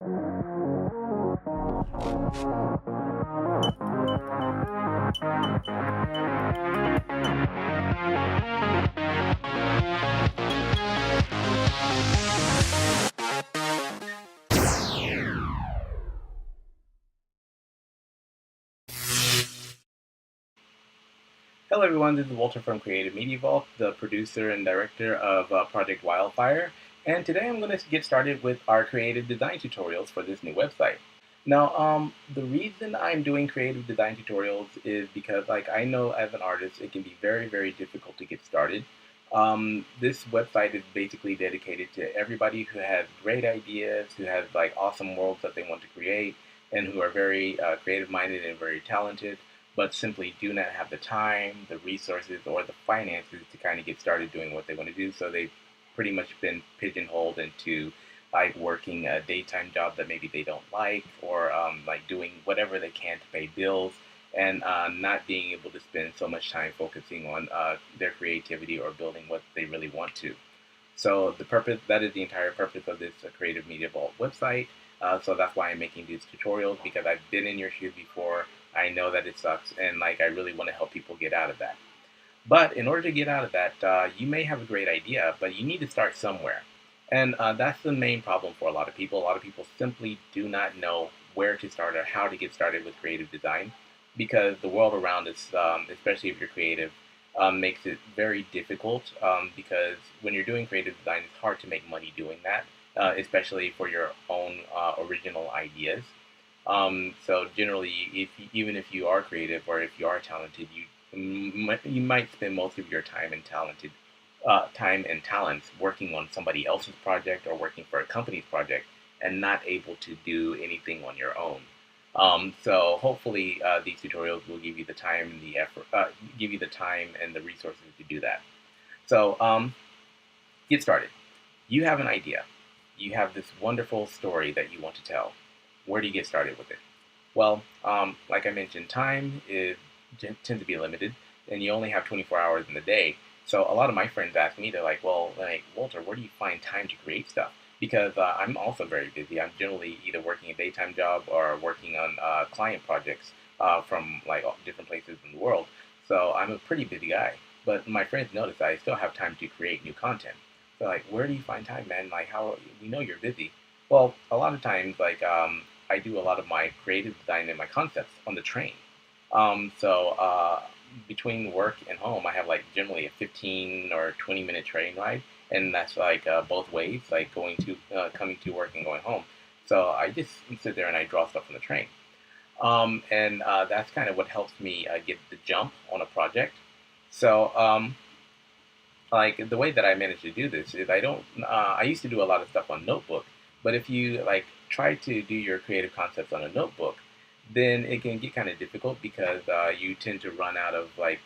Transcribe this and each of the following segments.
Hello everyone, this is Walter from Creative Media Vault, the producer and director of Project Wildfire, and today I'm going to get started with our creative design tutorials for this new website. Now, the reason I'm doing creative design tutorials is because, like, I know as an artist, it can be very, very difficult to get started. This website is basically dedicated to everybody who has great ideas, who has like awesome worlds that they want to create, and who are very creative-minded and very talented, but simply do not have the time, the resources, or the finances to kind of get started doing what they want to do. So they've pretty much been pigeonholed into like working a daytime job that maybe they don't like, or like doing whatever they can to pay bills, and not being able to spend so much time focusing on their creativity or building what they really want to. So the purpose, that is the entire purpose of this Creative Media Vault website. So that's why I'm making these tutorials, because I've been in your shoes before. I know that it sucks, and like I really want to help people get out of that. But in order to get out of that, you may have a great idea, but you need to start somewhere. And that's the main problem for a lot of people. A lot of people simply do not know where to start or how to get started with creative design, because the world around us, especially if you're creative, makes it very difficult, because when you're doing creative design, it's hard to make money doing that, especially for your own original ideas. So generally, even if you are creative or if you are talented, you might spend most of your time and talents working on somebody else's project or working for a company's project, and not able to do anything on your own. So hopefully, these tutorials will give you the time and the effort, give you the time and the resources to do that. So get started. You have an idea. You have this wonderful story that you want to tell. Where do you get started with it? Well, like I mentioned, time tends to be limited, and you only have 24 hours in the day. So a lot of my friends ask me, they're like, well, like, Walter, where do you find time to create stuff? Because I'm also very busy. I'm generally either working a daytime job or working on client projects from like different places in the world. So I'm a pretty busy guy. But my friends notice that I still have time to create new content. So like, where do you find time, man? Like, how we know you're busy. Well, a lot of times, like, I do a lot of my creative design and my concepts on the train. So between work and home, I have like generally a 15 or 20-minute train ride, and that's like both ways, like coming to work and going home. So I just sit there and I draw stuff on the train, and that's kind of what helps me get the jump on a project. So like the way that I managed to do this is I don't. I used to do a lot of stuff on Notebook, but if you like try to do your creative concepts on a notebook, then it can get kind of difficult, because you tend to run out of a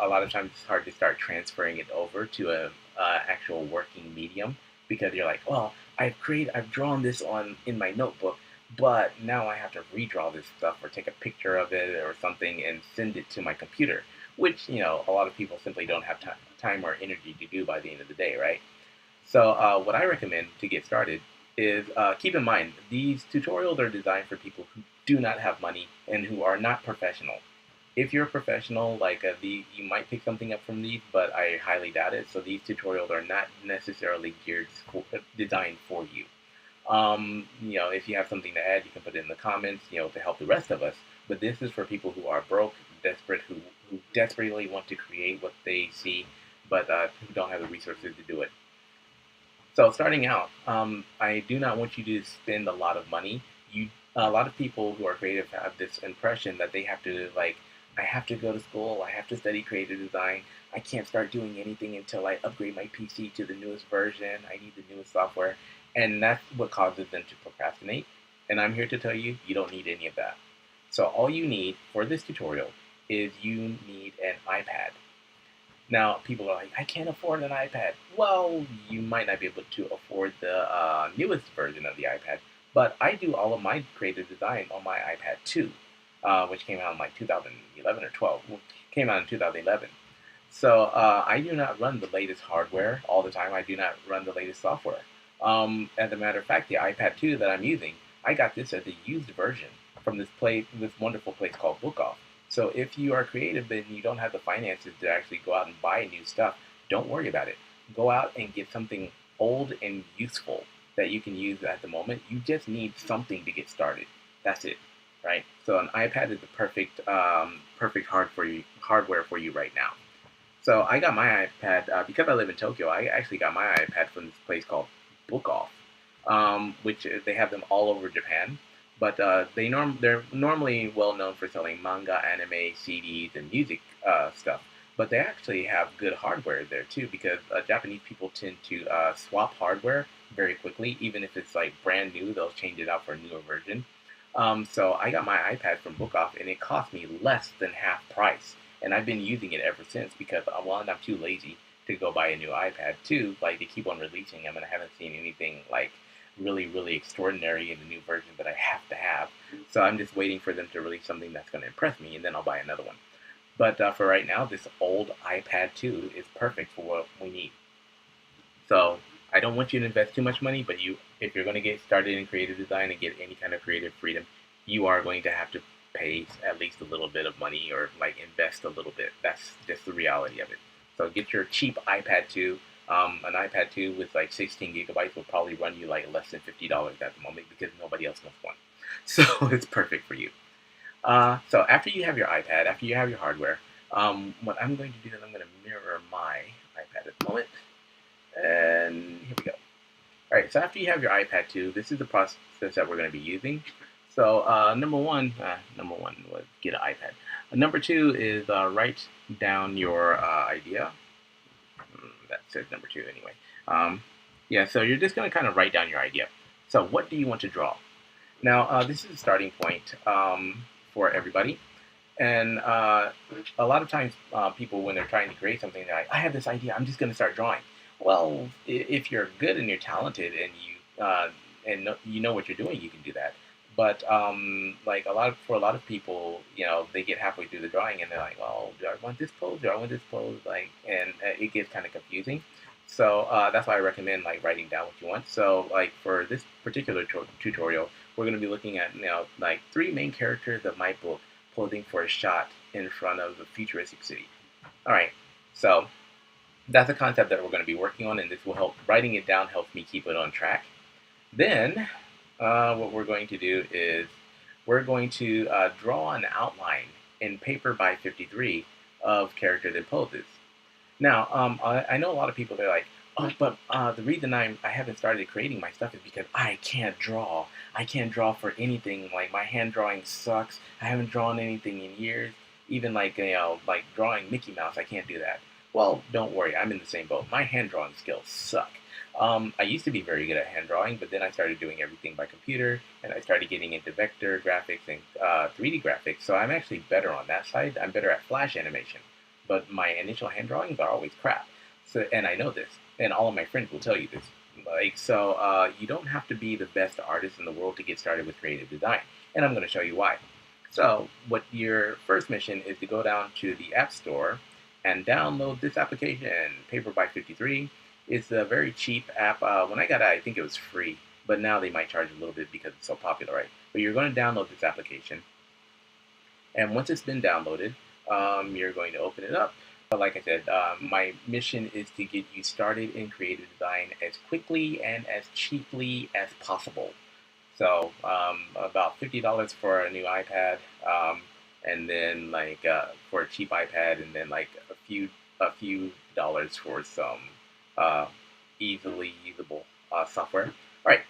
lot of times it's hard to start transferring it over to a actual working medium, because you're like, well, I've drawn this on in my notebook, but now I have to redraw this stuff or take a picture of it or something and send it to my computer, which a lot of people simply don't have time or energy to do by the end of the day, right? So what I recommend to get started is keep in mind these tutorials are designed for people who do not have money and who are not professional. If you're a professional, like you might pick something up from these, but I highly doubt it. So these tutorials are not necessarily designed for you. If you have something to add, you can put it in the comments, to help the rest of us. But this is for people who are broke, desperate, who desperately want to create what they see, but who don't have the resources to do it. So starting out, I do not want you to spend a lot of money. A lot of people who are creative have this impression that they have to like, I have to go to school, I have to study creative design. I can't start doing anything until I upgrade my PC to the newest version. I need the newest software, and that's what causes them to procrastinate. And I'm here to tell you, you don't need any of that. So all you need for this tutorial is you need an iPad. Now, people are like, I can't afford an iPad. Well, you might not be able to afford the newest version of the iPad, but I do all of my creative design on my iPad 2, which came out in like 2011 or 12. Well, came out in 2011. So I do not run the latest hardware all the time. I do not run the latest software. As a matter of fact, the iPad 2 that I'm using, I got this as a used version from this wonderful place called Book Off. So if you are creative and you don't have the finances to actually go out and buy new stuff, don't worry about it. Go out and get something old and useful that you can use at the moment. You just need something to get started. That's it, right? So an iPad is the perfect hardware for you right now. So I got my iPad because I live in Tokyo. I actually got my iPad from this place called Book Off, which they have them all over Japan. But they're normally well known for selling manga, anime, CDs, and music stuff. But they actually have good hardware there too, because Japanese people tend to swap hardware very quickly. Even if it's like brand new, they'll change it out for a newer version. So I got my iPad from Book Off, and it cost me less than half price. And I've been using it ever since because one, I'm too lazy to go buy a new iPad. Two, like they keep on releasing them, and I haven't seen anything like really extraordinary in the new version that I have to have. So I'm just waiting for them to release something that's going to impress me, and then I'll buy another one. But for right now, this old iPad 2 is perfect for what we need. So I don't want you to invest too much money, but if you're going to get started in creative design and get any kind of creative freedom, you are going to have to pay at least a little bit of money or like invest a little bit. That's just the reality of it. So get your cheap iPad 2. An iPad 2 with like 16 gigabytes will probably run you like less than $50 at the moment because nobody else wants one. So it's perfect for you. So after you have your iPad, after you have your hardware, what I'm going to do is I'm going to mirror my iPad at the moment. And here we go. All right, so after you have your iPad 2, this is the process that we're going to be using. So number one was get an iPad. Number two is write down your idea. That says number two anyway. Yeah, so you're just going to kind of write down your idea. So what do you want to draw? Now, this is a starting point for everybody. And a lot of times people, when they're trying to create something, they're like, I have this idea, I'm just going to start drawing. Well, if you're good and you're talented and you know what you're doing, you can do that. But like for a lot of people, they get halfway through the drawing and they're like, "Oh, do I want this pose? Do I want this pose?" Like, and it gets kind of confusing. So that's why I recommend like writing down what you want. So like for this particular tutorial, we're going to be looking at like three main characters of my book posing for a shot in front of a futuristic city. All right, so that's a concept that we're going to be working on, and this will help. Writing it down helps me keep it on track. Then what we're going to do is we're going to draw an outline in paper by 53 of characters and poses. Now, I know a lot of people, they're like, oh, but the reason I haven't started creating my stuff is because I can't draw. I can't draw for anything. Like, my hand drawing sucks. I haven't drawn anything in years. Even like, like drawing Mickey Mouse, I can't do that. Well, don't worry, I'm in the same boat. My hand drawing skills suck. I used to be very good at hand drawing, but then I started doing everything by computer, and I started getting into vector graphics and 3D graphics, so I'm actually better on that side. I'm better at flash animation, but my initial hand drawings are always crap. So, and I know this, and all of my friends will tell you this. You don't have to be the best artist in the world to get started with creative design, and I'm going to show you why. So, what your first mission is to go down to the App Store and download this application, Paper by 53. It's a very cheap app. When I got it, I think it was free, but now they might charge a little bit because it's so popular, right? But you're going to download this application, and once it's been downloaded, you're going to open it up. But like I said, my mission is to get you started in creative design as quickly and as cheaply as possible. So about $50 for a new iPad, and then like for a cheap iPad, and then like a few dollars for some easily usable software. All right.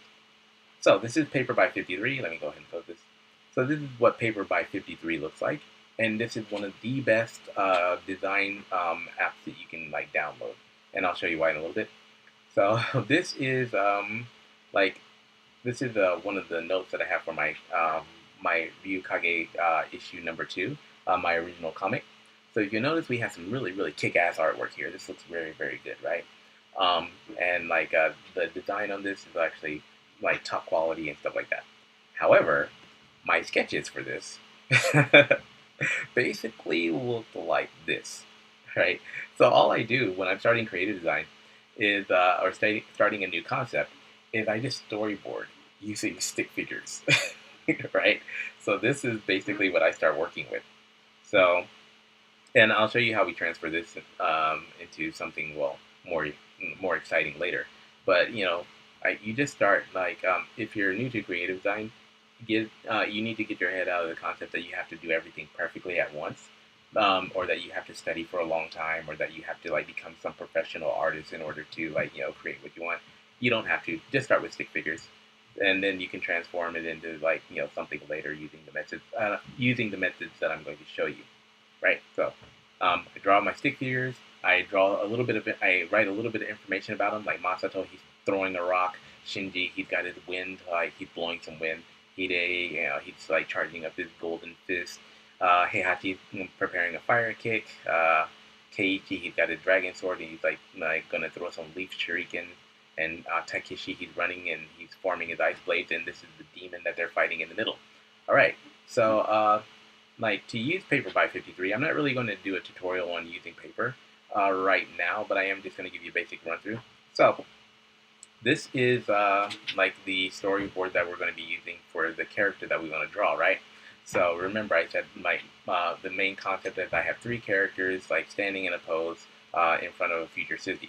So this is Paper by 53. Let me go ahead and put this. So this is what Paper by 53 looks like, and this is one of the best design apps that you can like download, and I'll show you why in a little bit. So this is one of the notes that I have for my my Ryukage issue number 2, my original comic. So if you notice, we have some really kick-ass artwork here. This looks very good, right? And like the design on this is actually like top quality and stuff like that. However, my sketches for this basically look like this, right? So all I do when I'm starting creative design is, or starting a new concept, is I just storyboard using stick figures, right? So this is basically what I start working with. So, and I'll show you how we transfer this into something more more exciting later. But you just start like if you're new to creative design, you need to get your head out of the concept that you have to do everything perfectly at once, or that you have to study for a long time, or that you have to like become some professional artist in order to like create what you want. You don't have to. Just start with stick figures, and then you can transform it into like something later using the methods that I'm going to show you. Right. So I draw my stick figures. I draw a little bit of it. I write a little bit of information about him, like Masato. He's throwing a rock. Shinji, he's got his wind, like he's blowing some wind. Hide, he's like charging up his golden fist. Heihachi preparing a fire kick. Keiichi, he's got his dragon sword and he's like gonna throw some leaf shuriken. And Takeshi, he's running and he's forming his ice blades, and this is the demon that they're fighting in the middle. All right, so like to use paper by 53, I'm not really going to do a tutorial on using paper right now, but I am just going to give you a basic run through. So this is like the storyboard that we're going to be using for the character that we want to draw, right? So remember, I said the main concept is I have three characters like standing in a pose in front of a future city.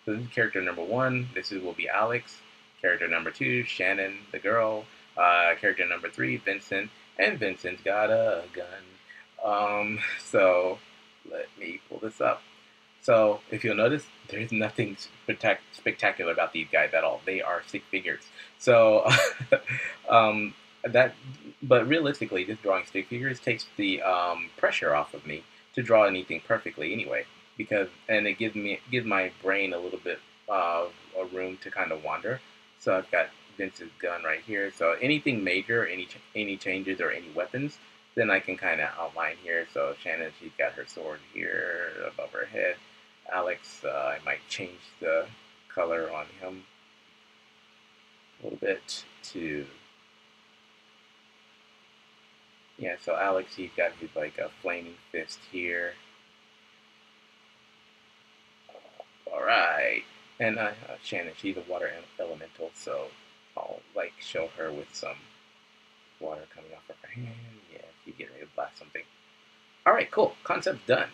So this is character number one. Will be Alex. Character number two, Shannon, the girl. Character number three, Vincent, and Vincent's got a gun. So let me pull this up. So if you'll notice, there's nothing spectacular about these guys at all. They are stick figures. So um, that, but realistically, just drawing stick figures takes the pressure off of me to draw anything perfectly anyway, and it gives my brain a little bit of a room to kind of wander. So I've got Vince's gun right here. So anything major, any changes or any weapons, then I can kind of outline here. So Shannon, she's got her sword here above her head. Alex, I might change the color on him a little bit to, yeah, so Alex, he's got his like a flaming fist here. All right. And Shannon, she's a water elemental, so I'll like show her with some water coming off of her hand. Yeah, she's getting ready to blast something. All right, cool. Concept's done.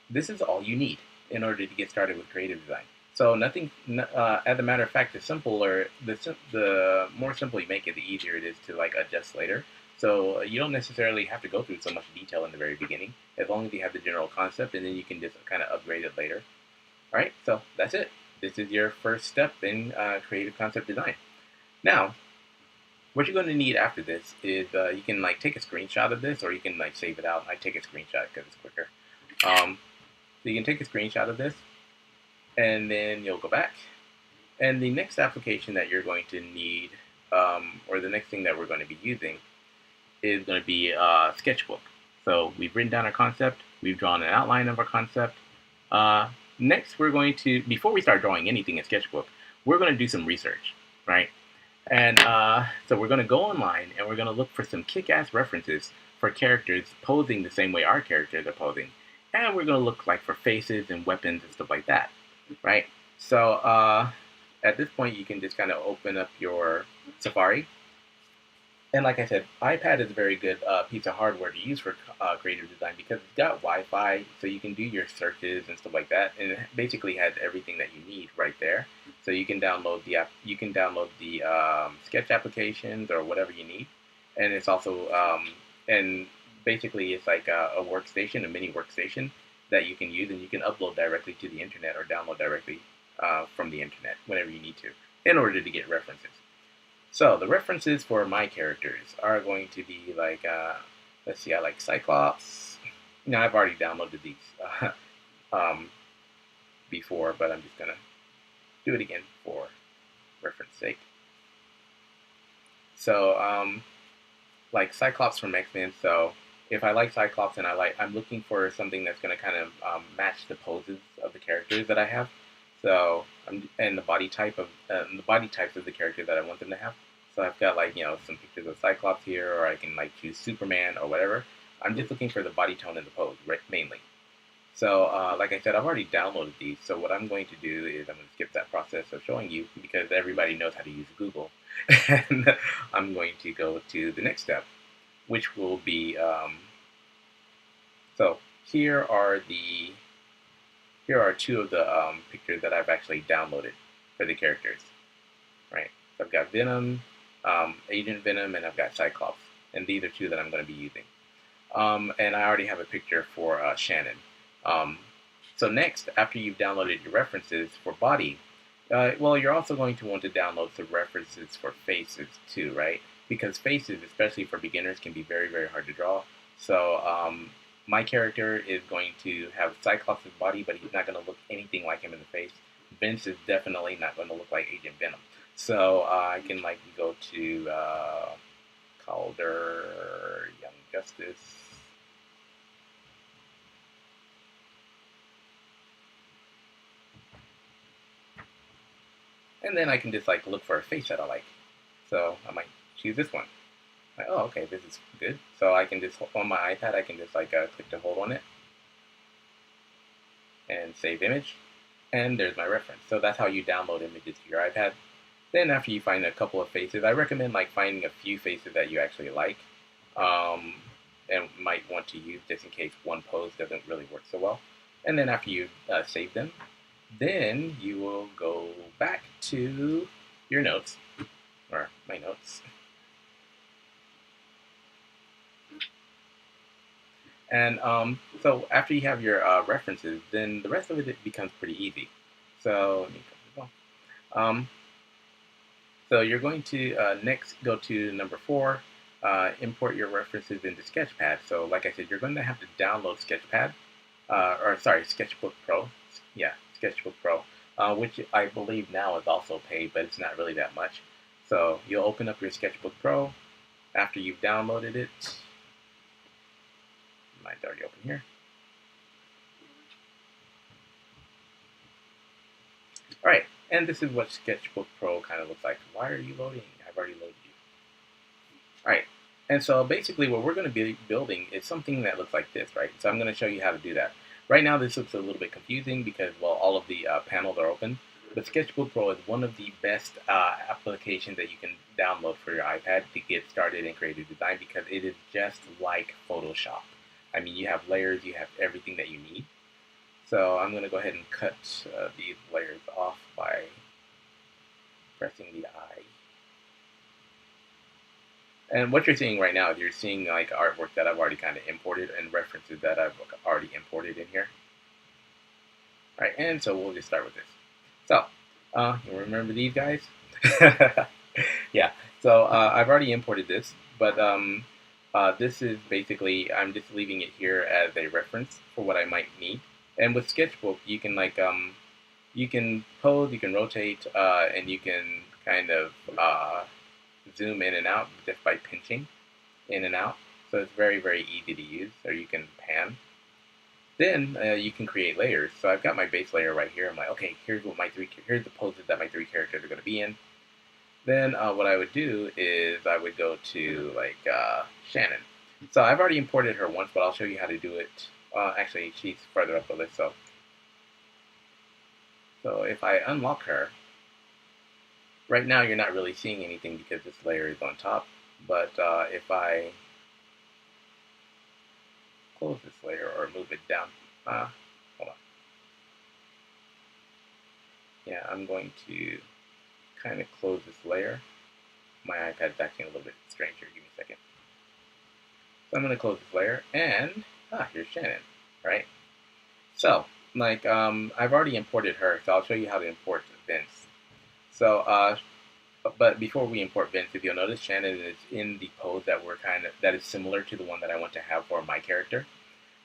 This is all you need in order to get started with creative design. So nothing. As a matter of fact, the more simple you make it, the easier it is to like adjust later. So you don't necessarily have to go through so much detail in the very beginning, as long as you have the general concept, and then you can just kind of upgrade it later. All right, so that's it. This is your first step in creative concept design. Now, what you're going to need after this is you can like take a screenshot of this, or you can like save it out. I take a screenshot because it's quicker. So you can take a screenshot of this, and then you'll go back. And the next application that you're going to need, or the next thing that we're going to be using, is going to be a sketchbook. So we've written down our concept. We've drawn an outline of our concept. Next, we're going to, before we start drawing anything in Sketchbook, we're going to do some research, right? And so we're going to go online and we're going to look for some kick-ass references for characters posing the same way our characters are posing. And we're going to look like for faces and weapons and stuff like that, right? So at this point, you can just kind of open up your Safari. And like I said, iPad is a very good piece of hardware to use for creative design because it's got Wi-Fi, so you can do your searches and stuff like that. And it basically has everything that you need right there. So you can download the app, you can download the Sketch applications or whatever you need. And it's also and basically it's like a workstation, a mini workstation that you can use, and you can upload directly to the internet or download directly from the internet whenever you need to in order to get references. So the references for my characters are going to be like, let's see, I like Cyclops. Now I've already downloaded these before, but I'm just gonna do it again for reference sake. So like Cyclops from X-Men. So if I like Cyclops and I'm looking for something that's gonna kind of match the poses of the characters that I have. So and the body types of the characters that I want them to have. So I've got like some pictures of Cyclops here, or I can like choose Superman or whatever. I'm just looking for the body tone and the pose mainly. So, like I said, I've already downloaded these. So what I'm going to do is I'm going to skip that process of showing you because everybody knows how to use Google. And I'm going to go to the next step, which will be, so here are two of the pictures that I've actually downloaded for the characters, right? So I've got Venom, Agent Venom, and I've got Cyclops. And these are two that I'm going to be using. And I already have a picture for Shannon. Um, so next, after you've downloaded your references for body, well, you're also going to want to download some references for faces too, right? Because faces, especially for beginners, can be very, very hard to draw. So my character is going to have Cyclops' body, but he's not going to look anything like him in the face. Vince is definitely not going to look like Agent Venom. So I can like go to Calder, Young Justice. And then I can just like look for a face that I like. So I might choose this one. Like, oh, okay, this is good. So I can just, on my iPad, I can just like click to hold on it and save image. And there's my reference. So that's how you download images to your iPad. Then after you find a couple of faces, I recommend like finding a few faces that you actually like and might want to use just in case one pose doesn't really work so well. And then after you save them, then you will go back to your notes, or my notes. And so after you have your references, then the rest of it becomes pretty easy. So let me um, so you're going to next go to number 4, import your references into Sketchpad. So like I said, you're going to have to download Sketchpad, or sorry, Sketchbook Pro. Yeah, Sketchbook Pro, which I believe now is also paid, but it's not really that much. So you'll open up your Sketchbook Pro after you've downloaded it. Mine's already open here. All right, and this is what Sketchbook Pro kind of looks like. Why are you loading? I've already loaded you. All right, and so basically what we're going to be building is something that looks like this, right? So I'm going to show you how to do that. Right now this looks a little bit confusing because, well, all of the panels are open, but Sketchbook Pro is one of the best applications that you can download for your iPad to get started in creative design because it is just like Photoshop. I mean, you have layers, you have everything that you need. So I'm going to go ahead and cut these layers off by pressing the I. And what you're seeing right now is you're seeing like artwork that I've already kind of imported and references that I've already imported in here. All right, and so we'll just start with this. So, you remember these guys? Yeah, so I've already imported this, but this is basically, I'm just leaving it here as a reference for what I might need. And with Sketchbook, you can like, you can pose, you can rotate, and you can kind of zoom in and out just by pinching in and out. So it's very, very easy to use, or you can pan. Then you can create layers. So I've got my base layer right here. I'm like, okay, here's the poses that my 3 characters are going to be in. Then what I would do is I would go to like Shannon. So I've already imported her once, but I'll show you how to do it. Actually, she's further up the list. So if I unlock her, right now you're not really seeing anything because this layer is on top. But if I close this layer or move it down, hold on. Yeah, I'm going to kind of close this layer. My iPad's acting a little bit strange here. Give me a second. So I'm going to close this layer, and here's Shannon, right? So, like, I've already imported her, so I'll show you how to import Vince. So, but before we import Vince, if you'll notice, Shannon is in the pose that is similar to the one that I want to have for my character.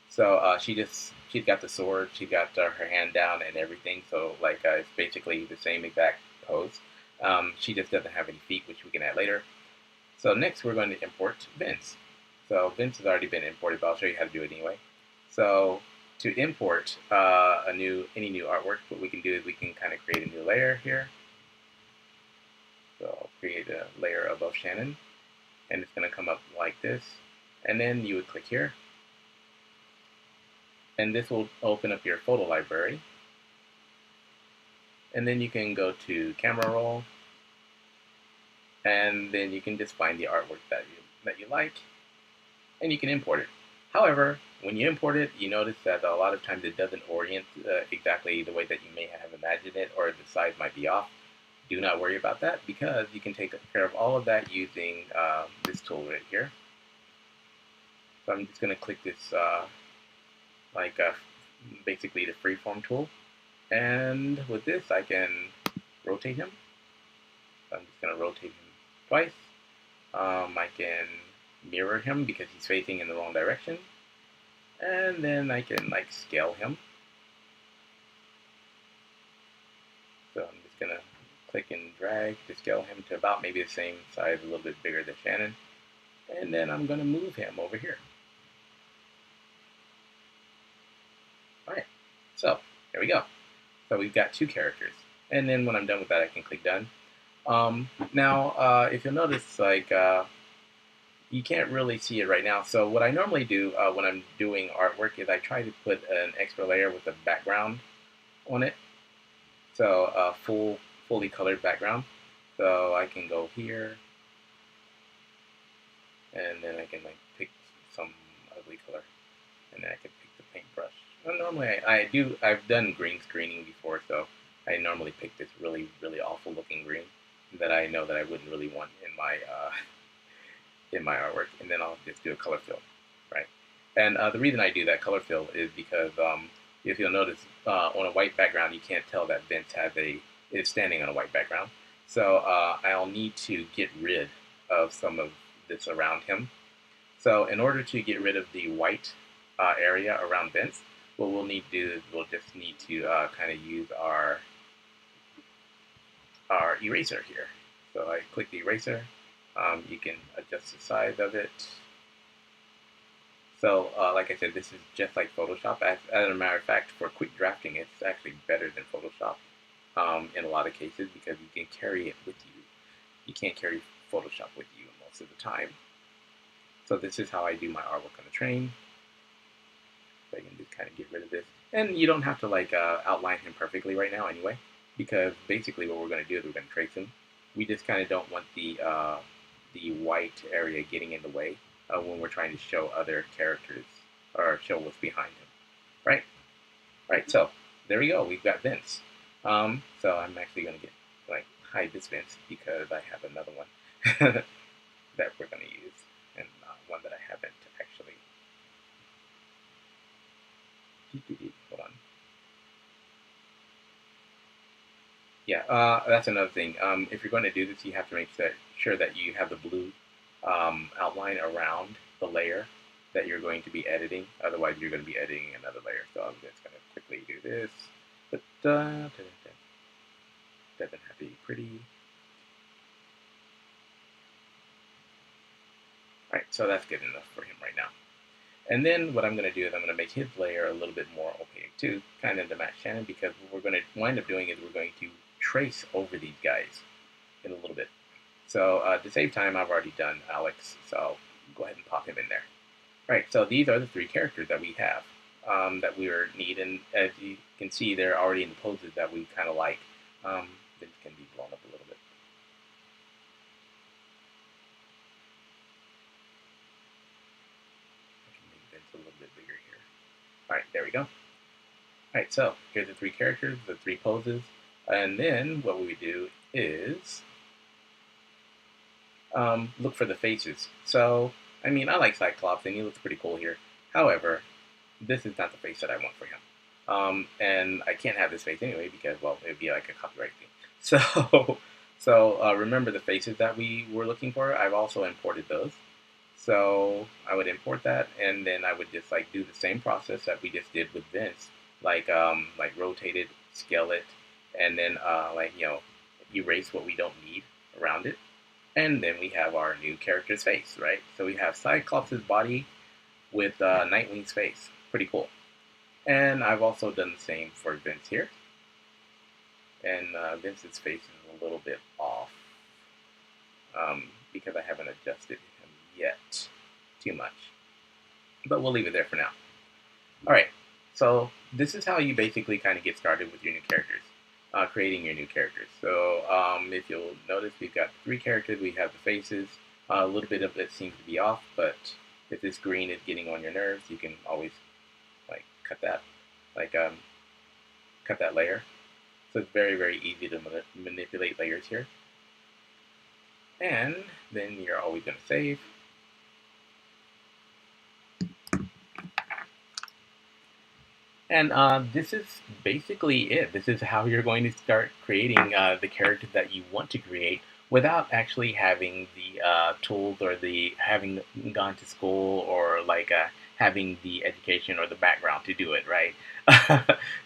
So she's got the sword, she got her hand down and everything. So like it's basically the same exact pose. She just doesn't have any feet, which we can add later. So next we're going to import Vince. So Vince has already been imported, but I'll show you how to do it anyway. So to import any new artwork, what we can do is we can kind of create a new layer here. So I'll create a layer above Shannon, and it's going to come up like this. And then you would click here. And this will open up your photo library. And then you can go to camera roll, and then you can just find the artwork that you like, and you can import it. However, when you import it, you notice that a lot of times it doesn't orient exactly the way that you may have imagined it, or the size might be off. Do not worry about that, because you can take care of all of that using this tool right here. So I'm just going to click this, like basically the freeform tool, and with this I can rotate him. So I'm just going to rotate him twice. I can mirror him because he's facing in the wrong direction, and then I can like scale him. So I'm just going to click and drag to scale him to about maybe the same size, a little bit bigger than Shannon. And then I'm going to move him over here. Alright, so there we go. So we've got two characters. And then when I'm done with that, I can click done. Now, if you'll notice, like, you can't really see it right now. So what I normally do when I'm doing artwork is I try to put an extra layer with a background on it. So a fully colored background. So I can go here, and then I can like pick some ugly color, and then I can pick the paintbrush. Well, normally I've done green screening before, so I normally pick this really awful looking green that I know that I wouldn't really want in my artwork, and then I'll just do a color fill, right? And the reason I do that color fill is because if you'll notice, on a white background, you can't tell that Vince is standing on a white background. So I'll need to get rid of some of this around him. So in order to get rid of the white area around Vince, what we'll need to do is we'll just need to kind of use our eraser here. So I click the eraser. You can adjust the size of it. So, like I said, this is just like Photoshop. As a matter of fact, for quick drafting, it's actually better than Photoshop in a lot of cases, because you can carry it with you. You can't carry Photoshop with you most of the time. So this is how I do my artwork on the train. So I can just kind of get rid of this. And you don't have to like outline him perfectly right now anyway, because basically what we're going to do is we're going to trace him. We just kind of don't want the white area getting in the way when we're trying to show other characters or show what's behind him, right? Right, so there we go. We've got Vince. So I'm actually going to hide this Vince because I have another one that we're going to use, and one that I haven't actually. Hold on. Yeah, that's another thing. If you're going to do this, you have to make sure that you have the blue outline around the layer that you're going to be editing. Otherwise, you're going to be editing another layer. So I'm just going to quickly do this. But doesn't have to be pretty. All right, so that's good enough for him right now. And then what I'm going to do is I'm going to make his layer a little bit more opaque too, kind of to match Shannon, because what we're going to wind up doing is we're going to trace over these guys in a little bit. So to save time, I've already done Alex, so I'll go ahead and pop him in there. Right, so these are the three characters that we have that we need, and as you can see, they're already in the poses that we kind of like. This can be blown up a little bit. I can make Vince a little bit bigger here. All right, there we go. All right, so here's the three characters, the three poses, and then what we do is look for the faces. So, I mean, I like Cyclops, and he looks pretty cool here. However, this is not the face that I want for him. And I can't have this face anyway because, well, it would be like a copyright thing. So remember the faces that we were looking for? I've also imported those. So I would import that, and then I would just like do the same process that we just did with Vince, like rotate it, scale it, and then erase what we don't need around it. And then we have our new character's face, right? So we have Cyclops' body with Nightwing's face. Pretty cool. And I've also done the same for Vince here. And Vince's face is a little bit off because I haven't adjusted him yet too much. But we'll leave it there for now. All right. So this is how you basically kind of get started with your new characters, creating your new characters. So if you'll notice, we've got 3 characters. We have the faces. A little bit of it seems to be off, but if this green is getting on your nerves, you can always like like cut that layer. So it's very, very easy to manipulate layers here. And then you're always going to save. And this is basically it. This is how you're going to start creating the character that you want to create without actually having the tools or the having gone to school or like having the education or the background to do it, right?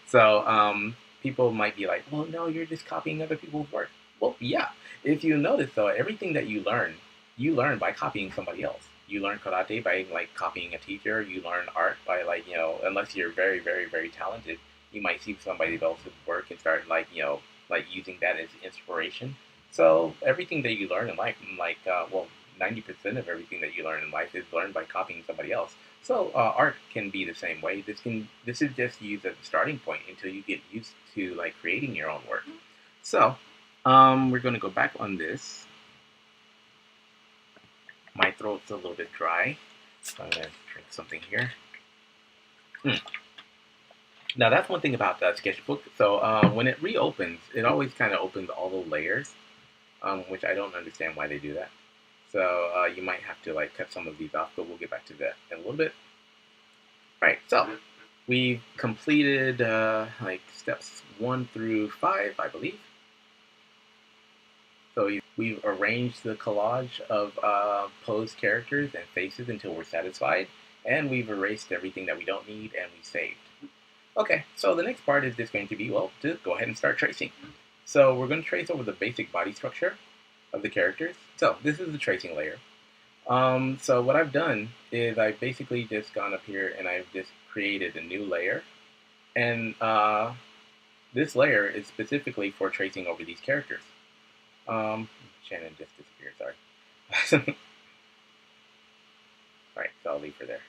So people might be like, well, no, you're just copying other people's work. Well, yeah. If you notice, though, everything that you learn by copying somebody else. You learn karate by like copying a teacher. You learn art by like unless you're very, very, very talented, you might see somebody else's work and start like like using that as inspiration. So everything that you learn in life, like 90% of everything that you learn in life is learned by copying somebody else. So art can be the same way. This is just used as a starting point until you get used to like creating your own work. So we're going to go back on this. My throat's a little bit dry, so I'm gonna drink something here. Now that's one thing about the sketchbook. So when it reopens, it always kind of opens all the layers, which I don't understand why they do that. So you might have to like cut some of these off, but we'll get back to that in a little bit. All right, so we've completed like steps 1 through 5, I believe. So we've arranged the collage of posed characters and faces until we're satisfied, and we've erased everything that we don't need, and we saved. Okay, so the next part is just going to be, well, to go ahead and start tracing. So we're going to trace over the basic body structure of the characters. So this is the tracing layer. So what I've done is I've basically just gone up here and I've just created a new layer. And this layer is specifically for tracing over these characters. Shannon just disappeared, sorry. Alright, so I'll leave her there.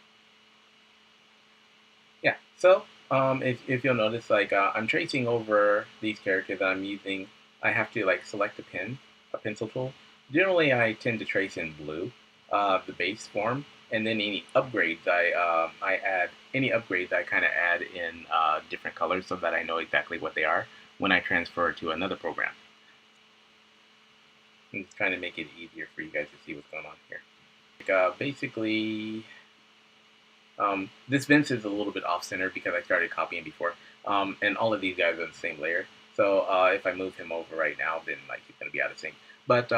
Yeah, so if you'll notice, like I'm tracing over these characters that I'm using, I have to like select a pencil tool. Generally, I tend to trace in blue, the base form, and then any upgrades I add. Any upgrades I kind of add in different colors so that I know exactly what they are when I transfer to another program. I'm just trying to make it easier for you guys to see what's going on here. Like, basically, this Vince is a little bit off-center because I started copying before, and all of these guys are in the same layer. So if I move him over right now, then like he's going to be out of sync. But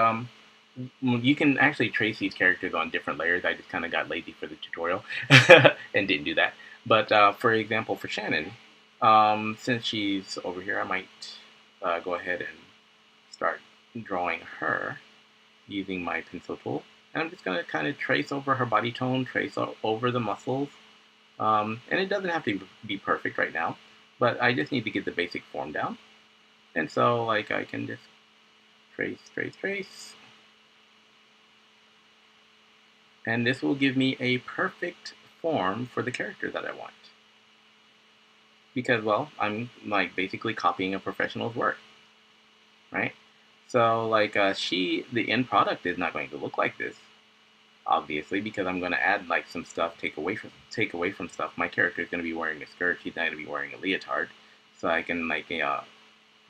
you can actually trace these characters on different layers. I just kind of got lazy for the tutorial and didn't do that. But for example, for Shannon, since she's over here, I might go ahead and start drawing her using my pencil tool. And I'm just going to kind of trace over her body tone, trace over the muscles. And it doesn't have to be perfect right now, but I just need to get the basic form down. And so like I can just trace, trace, trace. And this will give me a perfect form for the character that I want. Because, well, I'm like basically copying a professional's work, right? So like the end product is not going to look like this, obviously, because I'm going to add like some stuff, take away from stuff. My character is going to be wearing a skirt. She's not going to be wearing a leotard. So I can like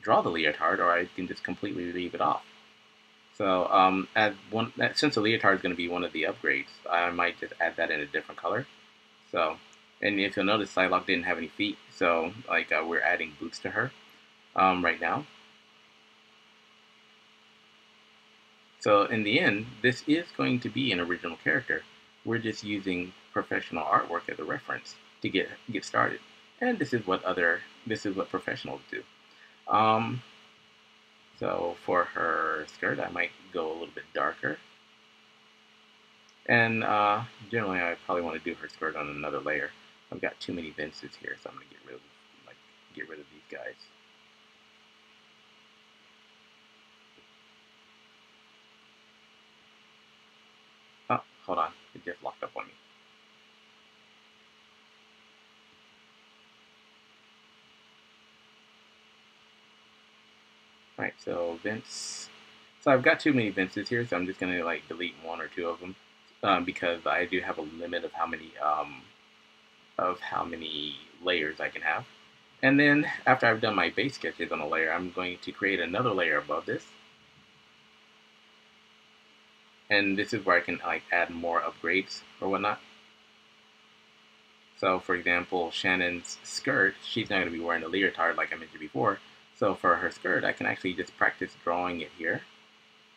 draw the leotard, or I can just completely leave it off. So since the leotard is going to be one of the upgrades, I might just add that in a different color. So, and if you'll notice, Psylocke didn't have any feet, so like we're adding boots to her right now. So in the end, this is going to be an original character. We're just using professional artwork as a reference to get started, and this is what professionals do. So for her skirt, I might go a little bit darker, and generally I probably want to do her skirt on another layer. I've got too many Vinces here, so I'm gonna get rid of these guys. Oh, hold on. It just locked up on me. Right, so vents. So I've got too many vents here, so I'm just gonna like delete one or two of them because I do have a limit of how many layers I can have. And then after I've done my base sketches on a layer, I'm going to create another layer above this. And this is where I can like add more upgrades or whatnot. So for example, Shannon's skirt, she's not going to be wearing a leotard like I mentioned before. So for her skirt, I can actually just practice drawing it here.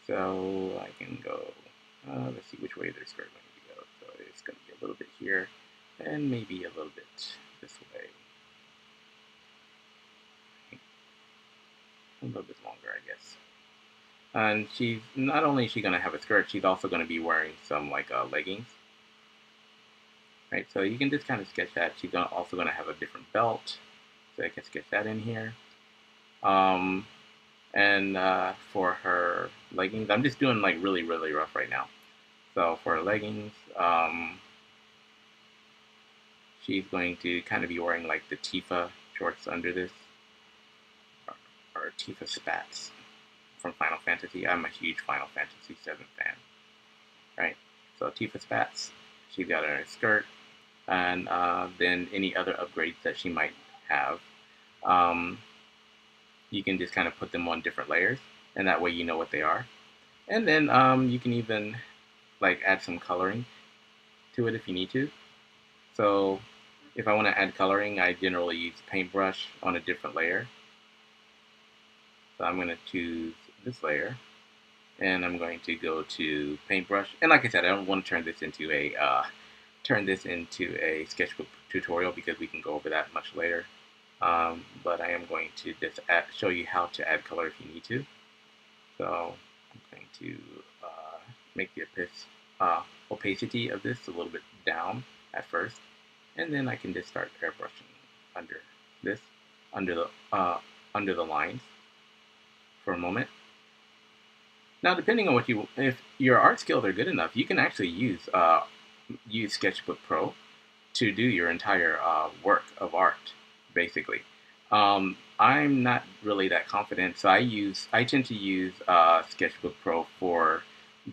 So I can go, let's see which way their skirt going to go. So it's going to be a little bit here and maybe a little bit this way. A little bit longer, I guess. And she's not only is she going to have a skirt, she's also going to be wearing some like leggings. Right, so you can just kind of sketch that. She's also going to have a different belt, so I can sketch that in here. And for her leggings, I'm just doing like really, really rough right now. So for her leggings, she's going to kind of be wearing like the Tifa shorts under this, or Tifa spats from Final Fantasy. I'm a huge Final Fantasy VII fan. Right, so Tifa spats. She's got her skirt, and then any other upgrades that she might have. You can just kind of put them on different layers, and that way you know what they are. And then you can even like add some coloring to it if you need to. So if I want to add coloring, I generally use paintbrush on a different layer. So I'm going to choose this layer, and I'm going to go to paintbrush. And like I said, I don't want to turn this into a sketchbook tutorial because we can go over that much later. But I am going to just show you how to add color if you need to. So I'm going to make the opacity of this a little bit down at first, and then I can just start airbrushing under this, under the lines for a moment. Now, depending on if your art skills are good enough, you can actually use Sketchbook Pro to do your entire work of art, basically. I'm not really that confident, so I tend to use Sketchbook Pro for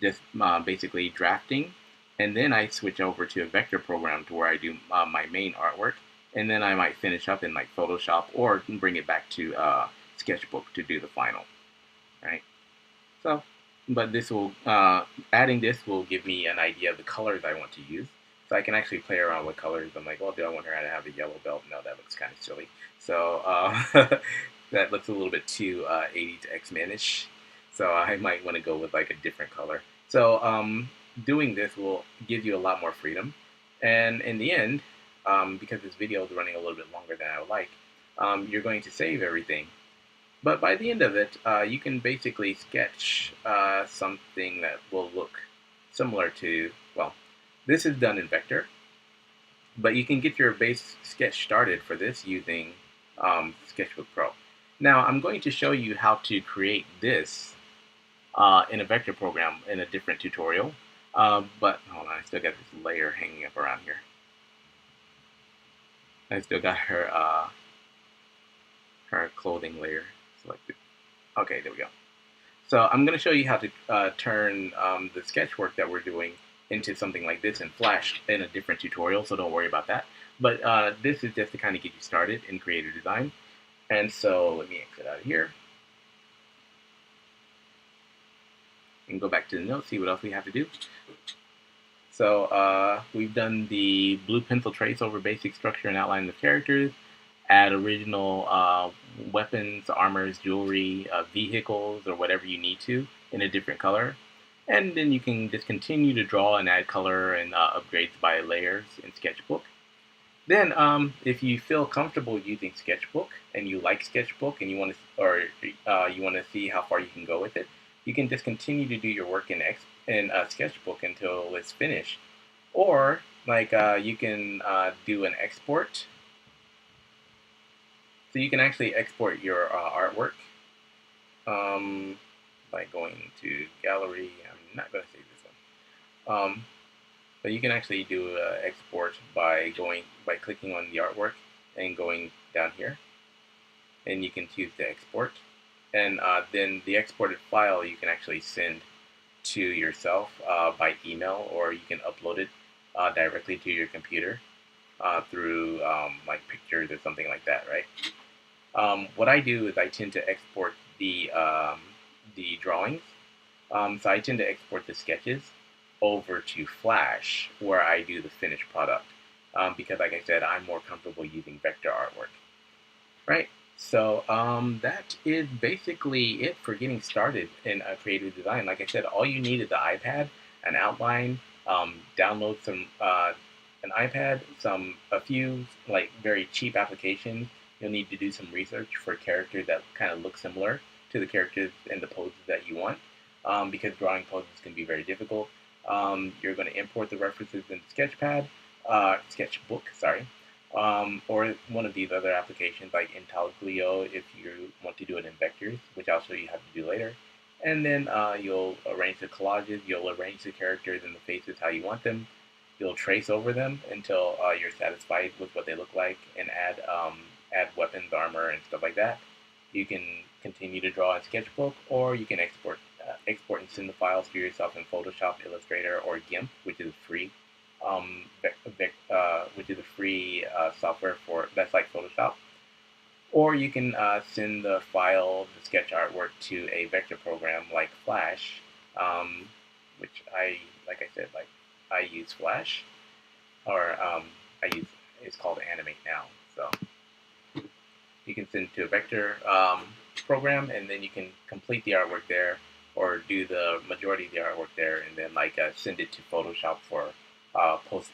just basically drafting, and then I switch over to a vector program to where I do my main artwork, and then I might finish up in like Photoshop or bring it back to Sketchbook to do the final, right? So, but adding this will give me an idea of the colors I want to use. So I can actually play around with colors. I'm like, well, do I want her to have a yellow belt? No, that looks kind of silly. So that looks a little bit too 80s X-Men-ish. So I might want to go with like a different color. So doing this will give you a lot more freedom. And in the end, because this video is running a little bit longer than I would like, you're going to save everything. But by the end of it, you can basically sketch something that will look similar to, well, this is done in vector, but you can get your base sketch started for this using Sketchbook Pro. Now, I'm going to show you how to create this in a vector program in a different tutorial, but hold on, I still got this layer hanging up around here. I still got her clothing layer selected. Okay, there we go. So I'm going to show you how to turn the sketch work that we're doing into something like this in Flash in a different tutorial, so don't worry about that. But this is just to kind of get you started in creative design. And so let me exit out of here. And go back to the notes, see what else we have to do. So we've done the blue pencil trace over basic structure and outline of characters. Add original weapons, armors, jewelry, vehicles, or whatever you need to in a different color. And then you can just continue to draw and add color and upgrades by layers in Sketchbook. Then, if you feel comfortable using Sketchbook and you like Sketchbook and you want to see how far you can go with it, you can just continue to do your work in Sketchbook until it's finished. Or like you can do an export. So you can actually export your artwork by going to gallery. I'm not going to save this one. But you can actually do export by clicking on the artwork and going down here, and you can choose to export. and then the exported file you can actually send to yourself by email, or you can upload it directly to your computer through like pictures or something like that, right? What I do is I tend to export the drawings. So I tend to export the sketches over to Flash, where I do the finished product. Because, like I said, I'm more comfortable using vector artwork. Right. So that is basically it for getting started in creative design. Like I said, all you need is the iPad, an outline, download some an iPad, a few like very cheap applications. You'll need to do some research for characters that kind of look similar to the characters and the poses that you want, because drawing poses can be very difficult. You're going to import the references in Sketchbook, sorry, or one of these other applications like c.d.u.l.o if you want to do it in vectors, which I'll show you how to do later. And then you'll arrange the collages, you'll arrange the characters and the faces how you want them. You'll trace over them until you're satisfied with what they look like, and add weapons, armor, and stuff like that. You can continue to draw in Sketchbook, or you can export and send the files to yourself in Photoshop, Illustrator, or GIMP, which is free which is a free software that's like Photoshop. Or you can send the file, the sketch artwork, to a vector program like Flash, which like I said, I use Flash, or it's called Animate now. So you can send it to a vector program, and then you can complete the artwork there, or do the majority of the artwork there, and then send it to Photoshop for post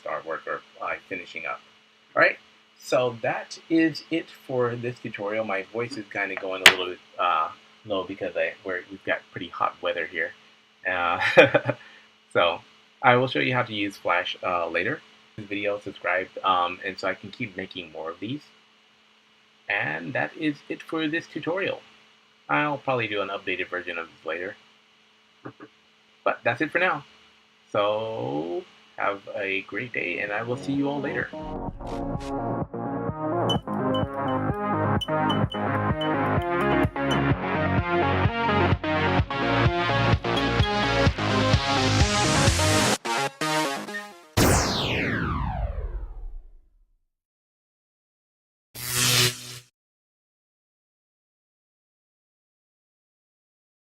artwork, or finishing up. All right, so that is it for this tutorial. My voice is kind of going a little bit low because we've got pretty hot weather here. So I will show you how to use Flash later. This video, subscribe, and so I can keep making more of these. And that is it for this tutorial. I'll probably do an updated version of this later. But that's it for now. So have a great day, and I will see you all later.